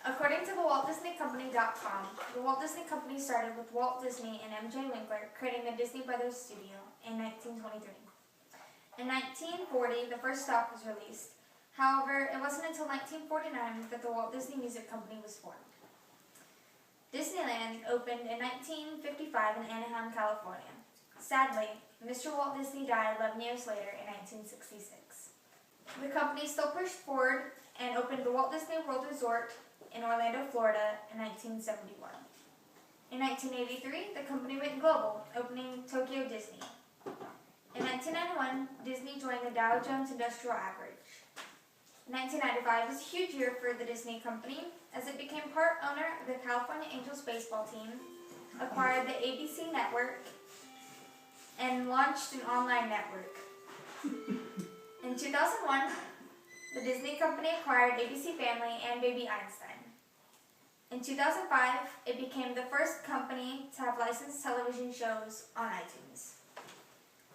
According to the WaltDisneyCompany.com, the Walt Disney Company started with Walt Disney and M.J. Winkler creating the Disney Brothers Studio in 1923. In 1940, the first stock was released. However, it wasn't until 1949 that the Walt Disney Music Company was formed. Disneyland opened in 1955 in Anaheim, California. Sadly, Mr. Walt Disney died 11 years later in 1966. The company still pushed forward and opened the Walt Disney World Resort in Orlando, Florida in 1971. In 1983, the company went global, opening Tokyo Disney. In 1991, Disney joined the Dow Jones Industrial Average. 1995 was a huge year for the Disney Company as it became part owner of the California Angels baseball team, acquired the ABC network, and launched an online network. In 2001, the Disney Company acquired ABC Family and Baby Einstein. In 2005, it became the first company to have licensed television shows on iTunes.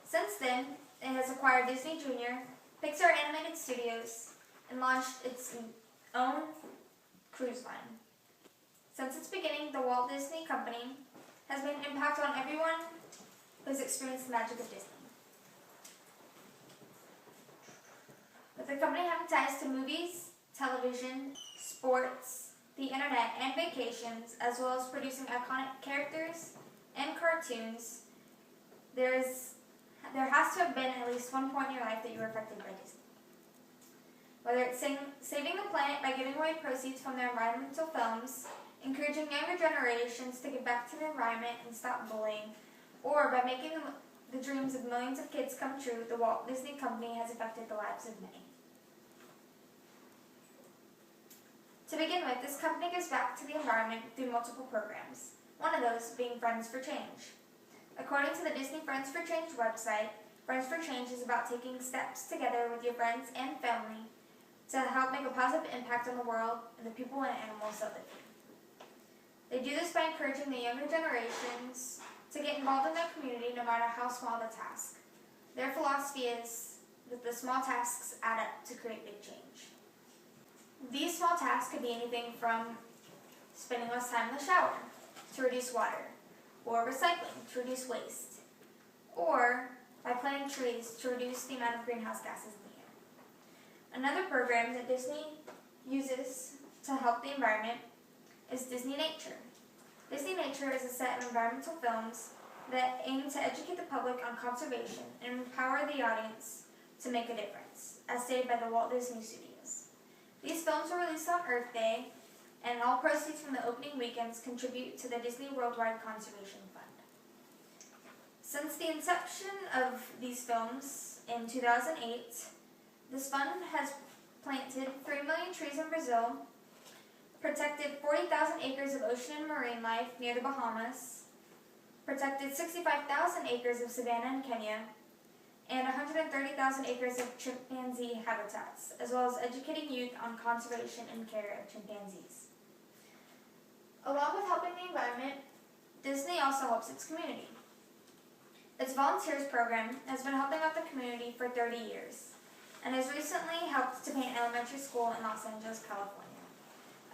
Since then, it has acquired Disney Junior, Pixar Animated Studios, and launched its own cruise line. Since its beginning, the Walt Disney Company has made an impact on everyone who has experienced the magic of Disney. With the company having ties to movies, television, sports, the internet, and vacations, as well as producing iconic characters and cartoons, there has to have been at least one point in your life that you were affected by Disney. Whether it's saving the planet by giving away proceeds from their environmental films, encouraging younger generations to give back to the environment and stop bullying, or by making the dreams of millions of kids come true, the Walt Disney Company has affected the lives of many. To begin with, this company gives back to the environment through multiple programs, one of those being Friends for Change. According to the Disney Friends for Change website, Friends for Change is about taking steps together with your friends and family to help make a positive impact on the world and the people and animals that live here. They do this by encouraging the younger generations to get involved in their community no matter how small the task. Their philosophy is that the small tasks add up to create big change. These small tasks could be anything from spending less time in the shower to reduce water, or recycling to reduce waste, or by planting trees to reduce the amount of greenhouse gases in the air. Another program that Disney uses to help the environment is Disney Nature. Disney Nature is a set of environmental films that aim to educate the public on conservation and empower the audience to make a difference, as stated by the Walt Disney Studios. These films were released on Earth Day, and all proceeds from the opening weekends contribute to the Disney Worldwide Conservation Fund. Since the inception of these films in 2008, this fund has planted 3 million trees in Brazil, protected 40,000 acres of ocean and marine life near the Bahamas, protected 65,000 acres of savanna in Kenya, and 130,000 acres of chimpanzee habitats, as well as educating youth on conservation and care of chimpanzees. Along with helping the environment, Disney also helps its community. Its volunteers program has been helping out the community for 30 years, and has recently helped to paint an elementary school in Los Angeles, California.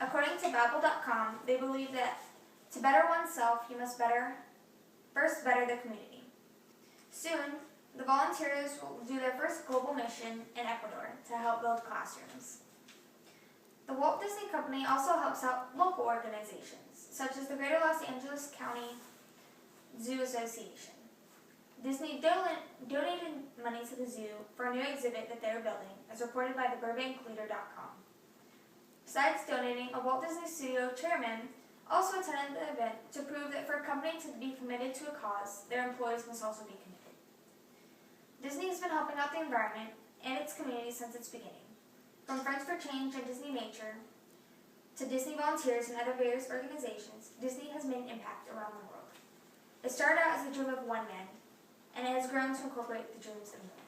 According to Babbel.com, they believe that to better oneself, you must first better the community. Soon, the volunteers will do their first global mission in Ecuador to help build classrooms. The Walt Disney Company also helps out local organizations, such as the Greater Los Angeles County Zoo Association. Disney donated money to the zoo for a new exhibit that they were building, as reported by the BurbankLeader.com. Besides donating, a Walt Disney Studio chairman also attended the event to prove that for a company to be committed to a cause, their employees must also be committed. Disney has been helping out the environment and its community since its beginning. From Friends for Change and Disney Nature to Disney Volunteers and other various organizations, Disney has made an impact around the world. It started out as a dream of one man, and it has grown to incorporate the dreams of millions.